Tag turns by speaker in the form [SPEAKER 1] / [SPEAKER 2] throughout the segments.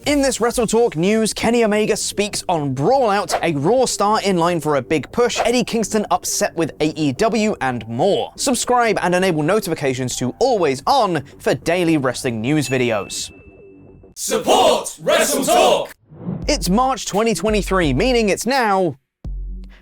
[SPEAKER 1] In this WrestleTalk news, Kenny Omega speaks on Brawl Out, a Raw star in line for a big push, Eddie Kingston upset with AEW, and more. Subscribe and enable notifications to always on for daily wrestling news videos.
[SPEAKER 2] Support WrestleTalk!
[SPEAKER 1] It's March 2023, meaning it's now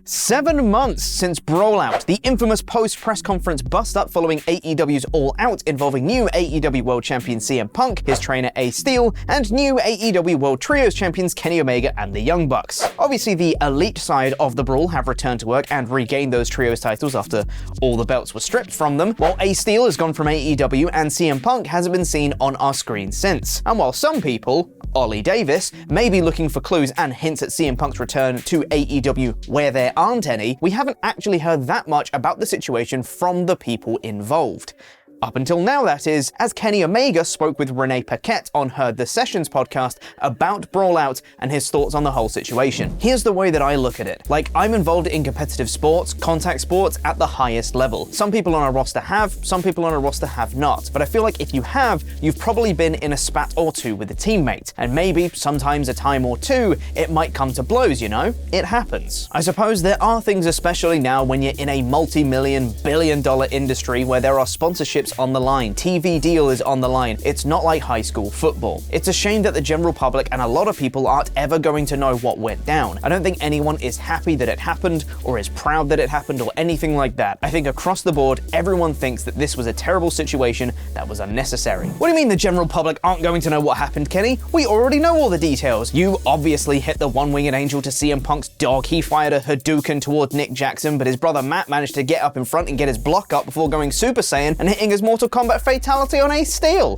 [SPEAKER 1] 7 months since Brawl Out, the infamous post-press conference bust-up following AEW's All Out involving new AEW World Champion CM Punk, his trainer Ace Steel, and new AEW World Trios Champions Kenny Omega and the Young Bucks. Obviously, the elite side of the Brawl have returned to work and regained those Trios titles after all the belts were stripped from them, while Ace Steel has gone from AEW and CM Punk hasn't been seen on our screen since. And while some people, Ollie Davis, may be looking for clues and hints at CM Punk's return to AEW where there aren't any, we haven't actually heard that much about the situation from the people involved. Up until now, that is, as Kenny Omega spoke with Renee Paquette on Heard the Sessions podcast about Brawl Out and his thoughts on the whole situation. Here's the way that I look at it. Like, I'm involved in competitive sports, contact sports at the highest level. Some people on our roster have, some people on our roster have not. But I feel like if you have, you've probably been in a spat or two with a teammate. And maybe, sometimes a time or two, it might come to blows, you know? It happens. I suppose there are things, especially now when you're in a multi-million, billion-dollar industry where there are sponsorships on the line, TV deal is on the line. It's not like high school football. It's a shame that the general public and a lot of people aren't ever going to know what went down. I don't think anyone is happy that it happened or is proud that it happened or anything like that. I think across the board, everyone thinks that this was a terrible situation that was unnecessary. What do you mean the general public aren't going to know what happened, Kenny? We already know all the details. You obviously hit the one-winged angel to CM Punk's dog. He fired a Hadouken toward Nick Jackson, but his brother Matt managed to get up in front and get his block up before going Super Saiyan and hitting his Mortal Kombat fatality on Ace Steel.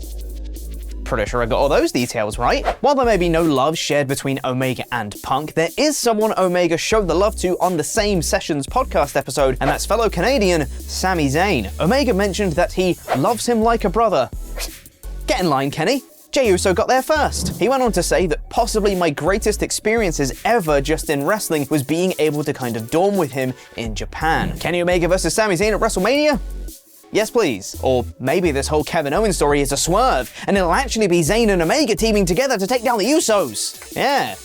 [SPEAKER 1] Pretty sure I got all those details right. While there may be no love shared between Omega and Punk, there is someone Omega showed the love to on the same Sessions podcast episode, and that's fellow Canadian Sami Zayn. Omega mentioned that he loves him like a brother. Get in line, Kenny. Jey Uso got there first. He went on to say that possibly my greatest experiences ever just in wrestling was being able to kind of dorm with him in Japan. Kenny Omega versus Sami Zayn at WrestleMania? Yes, please. Or maybe this whole Kevin Owens story is a swerve, and it'll actually be Zayn and Omega teaming together to take down the Usos. Yeah.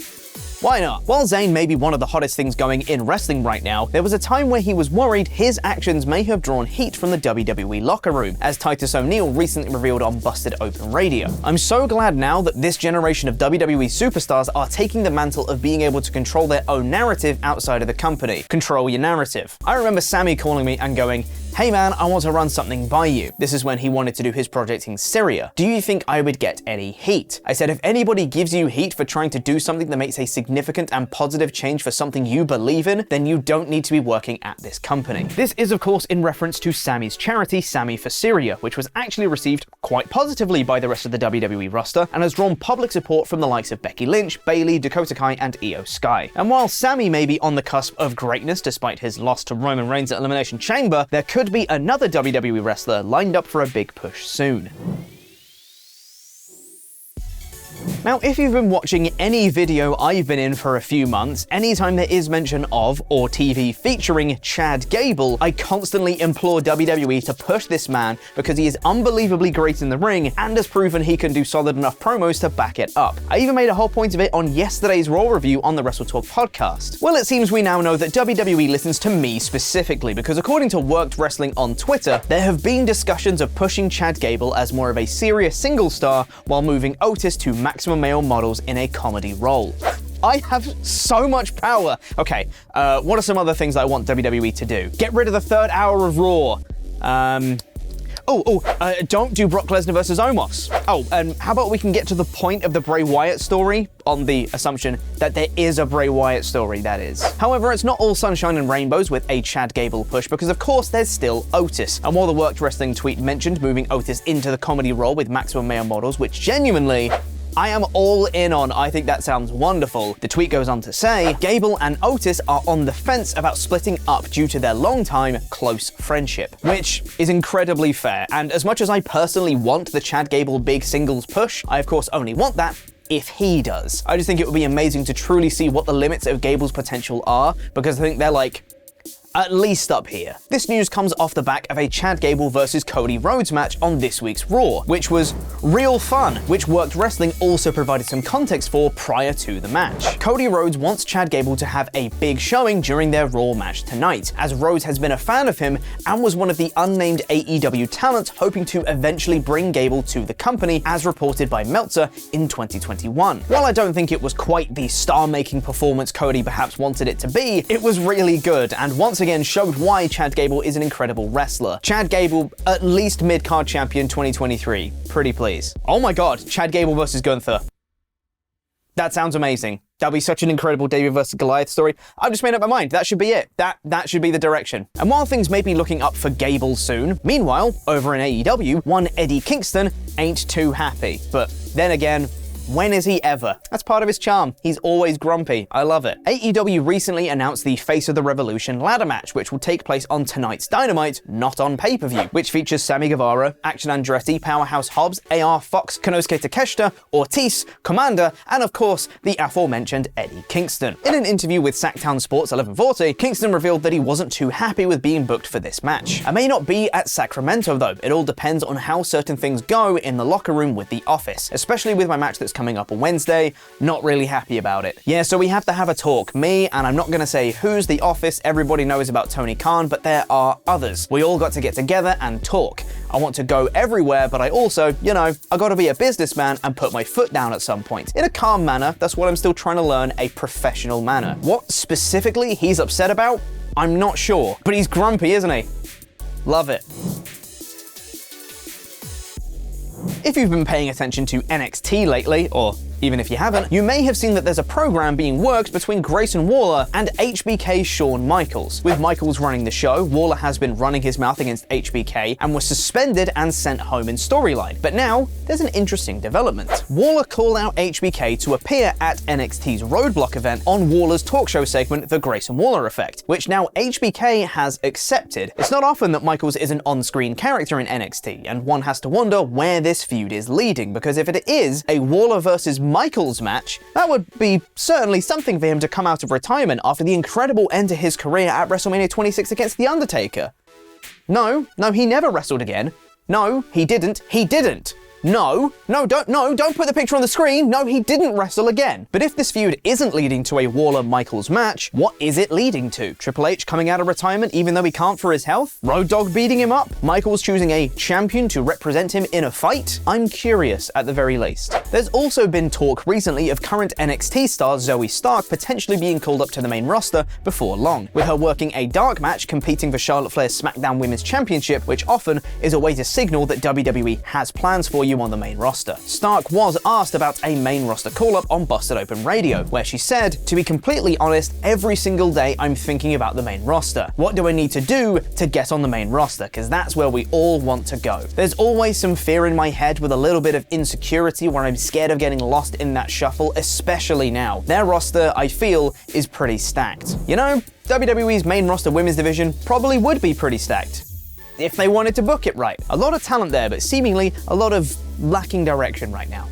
[SPEAKER 1] Why not? While Zayn may be one of the hottest things going in wrestling right now, there was a time where he was worried his actions may have drawn heat from the WWE locker room, as Titus O'Neil recently revealed on Busted Open Radio. I'm so glad now that this generation of WWE superstars are taking the mantle of being able to control their own narrative outside of the company. Control your narrative. I remember Sammy calling me and going, "Hey man, I want to run something by you." This is when he wanted to do his project in Syria. "Do you think I would get any heat?" I said, if anybody gives you heat for trying to do something that makes a significant and positive change for something you believe in, then you don't need to be working at this company. This is of course in reference to Sammy's charity, Sammy for Syria, which was actually received quite positively by the rest of the WWE roster and has drawn public support from the likes of Becky Lynch, Bayley, Dakota Kai, and Io Sky. And while Sammy may be on the cusp of greatness despite his loss to Roman Reigns at Elimination Chamber, there could be another WWE wrestler lined up for a big push soon. Now, if you've been watching any video I've been in for a few months, anytime there is mention of, or TV featuring, Chad Gable, I constantly implore WWE to push this man because he is unbelievably great in the ring and has proven he can do solid enough promos to back it up. I even made a whole point of it on yesterday's Raw review on the WrestleTalk podcast. Well, it seems we now know that WWE listens to me specifically because according to Worked Wrestling on Twitter, there have been discussions of pushing Chad Gable as more of a serious single star while moving Otis to maximum male models in a comedy role. I have so much power. Okay, what are some other things I want WWE to do? Get rid of the third hour of Raw. Don't do Brock Lesnar versus Omos. Oh, and how about we can get to the point of the Bray Wyatt story on the assumption that there is a Bray Wyatt story, that is. However, it's not all sunshine and rainbows with a Chad Gable push because of course there's still Otis. And while the Worked Wrestling tweet mentioned moving Otis into the comedy role with maximum male models, which genuinely I am all in on. I think that sounds wonderful. The tweet goes on to say, Gable and Otis are on the fence about splitting up due to their long-time close friendship, which is incredibly fair. And as much as I personally want the Chad Gable big singles push, I of course only want that if he does. I just think it would be amazing to truly see what the limits of Gable's potential are, because I think they're like at least up here. This news comes off the back of a Chad Gable versus Cody Rhodes match on this week's Raw, which was real fun, which Worked Wrestling also provided some context for prior to the match. Cody Rhodes wants Chad Gable to have a big showing during their Raw match tonight, as Rhodes has been a fan of him and was one of the unnamed AEW talent hoping to eventually bring Gable to the company, as reported by Meltzer in 2021. While I don't think it was quite the star-making performance Cody perhaps wanted it to be, it was really good, and once again showed why Chad Gable is an incredible wrestler. Chad Gable, at least mid-card champion 2023. Pretty please. Oh my god, Chad Gable versus Gunther. That sounds amazing. That'll be such an incredible David versus Goliath story. I've just made up my mind. That should be it. That should be the direction. And while things may be looking up for Gable soon, meanwhile, over in AEW, one Eddie Kingston ain't too happy. But then again, when is he ever? That's part of his charm. He's always grumpy. I love it. AEW recently announced the Face of the Revolution ladder match, which will take place on tonight's Dynamite, not on pay-per-view, which features Sammy Guevara, Action Andretti, Powerhouse Hobbs, AR Fox, Konosuke Takeshita, Ortiz, Commander, and of course, the aforementioned Eddie Kingston. In an interview with Sacktown Sports 1140, Kingston revealed that he wasn't too happy with being booked for this match. I may not be at Sacramento though. It all depends on how certain things go in the locker room with the office, especially with my match that's coming up on Wednesday. Not really happy about it. Yeah, so we have to have a talk. Me, and I'm not gonna say who's the office. Everybody knows about Tony Khan, but there are others. We all got to get together and talk. I want to go everywhere, but I also, I gotta be a businessman and put my foot down at some point. In a calm manner. That's what I'm still trying to learn, a professional manner. What specifically he's upset about? I'm not sure, but he's grumpy, isn't he? Love it. If you've been paying attention to NXT lately, or even if you haven't, you may have seen that there's a program being worked between Grayson Waller and HBK's Shawn Michaels. With Michaels running the show, Waller has been running his mouth against HBK and was suspended and sent home in storyline. But now, there's an interesting development. Waller called out HBK to appear at NXT's Roadblock event on Waller's talk show segment, The Grayson Waller Effect, which now HBK has accepted. It's not often that Michaels is an on-screen character in NXT, and one has to wonder where this feud is leading, because if it is a Waller versus Michaels match, that would be certainly something for him to come out of retirement after the incredible end to his career at WrestleMania 26 against The Undertaker. No, he never wrestled again. No, he didn't. No, don't put the picture on the screen. No, he didn't wrestle again. But if this feud isn't leading to a Waller-Michaels match, what is it leading to? Triple H coming out of retirement even though he can't for his health? Road Dogg beating him up? Michaels choosing a champion to represent him in a fight? I'm curious at the very least. There's also been talk recently of current NXT star Zoey Stark potentially being called up to the main roster before long, with her working a dark match competing for Charlotte Flair's SmackDown Women's Championship, which often is a way to signal that WWE has plans for you on the main roster. Stark was asked about a main roster call-up on Busted Open Radio, where she said, "To be completely honest, every single day I'm thinking about the main roster. What do I need to do to get on the main roster? Because that's where we all want to go." There's always some fear in my head with a little bit of insecurity where I'm scared of getting lost in that shuffle, especially now. Their roster, I feel, is pretty stacked. WWE's main roster women's division probably would be pretty stacked if they wanted to book it right. A lot of talent there, but seemingly a lot of lacking direction right now.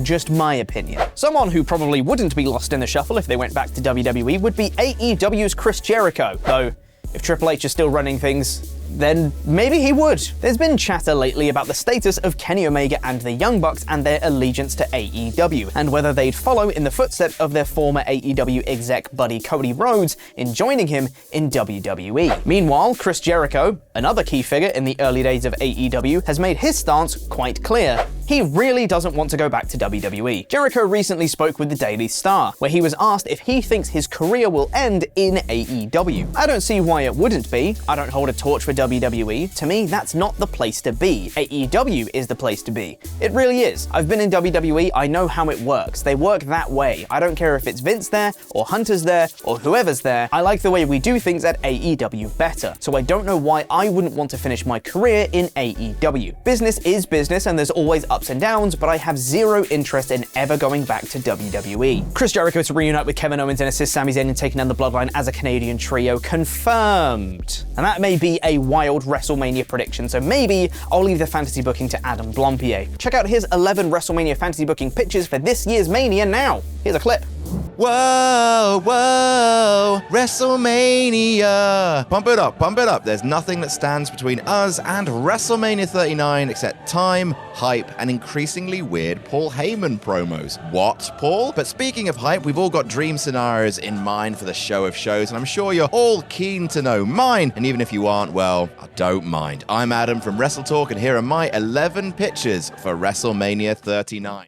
[SPEAKER 1] Just my opinion. Someone who probably wouldn't be lost in the shuffle if they went back to WWE would be AEW's Chris Jericho, though if Triple H is still running things, then maybe he would. There's been chatter lately about the status of Kenny Omega and the Young Bucks and their allegiance to AEW, and whether they'd follow in the footsteps of their former AEW exec buddy Cody Rhodes in joining him in WWE. Meanwhile, Chris Jericho, another key figure in the early days of AEW, has made his stance quite clear. He really doesn't want to go back to WWE. Jericho recently spoke with the Daily Star, where he was asked if he thinks his career will end in AEW. I don't see why it wouldn't be. I don't hold a torch for WWE. To me, that's not the place to be. AEW is the place to be. It really is. I've been in WWE, I know how it works. They work that way. I don't care if it's Vince there, or Hunter's there, or whoever's there. I like the way we do things at AEW better, so I don't know why I wouldn't want to finish my career in AEW. Business is business, and there's always ups and downs, but I have zero interest in ever going back to WWE. Chris Jericho to reunite with Kevin Owens and assist Sami Zayn in taking down the Bloodline as a Canadian trio, confirmed. And that may be a wild WrestleMania prediction, so maybe I'll leave the fantasy booking to Adam Blompier. Check out his 11 WrestleMania fantasy booking pitches for this year's Mania now. Here's a clip.
[SPEAKER 3] Whoa, whoa, WrestleMania. Pump it up, pump it up. There's nothing that stands between us and WrestleMania 39 except time, hype, and increasingly weird Paul Heyman promos. What, Paul? But speaking of hype, we've all got dream scenarios in mind for the show of shows, and I'm sure you're all keen to know mine. And even if you aren't, well, I don't mind. I'm Adam from WrestleTalk, and here are my 11 pitches for WrestleMania 39.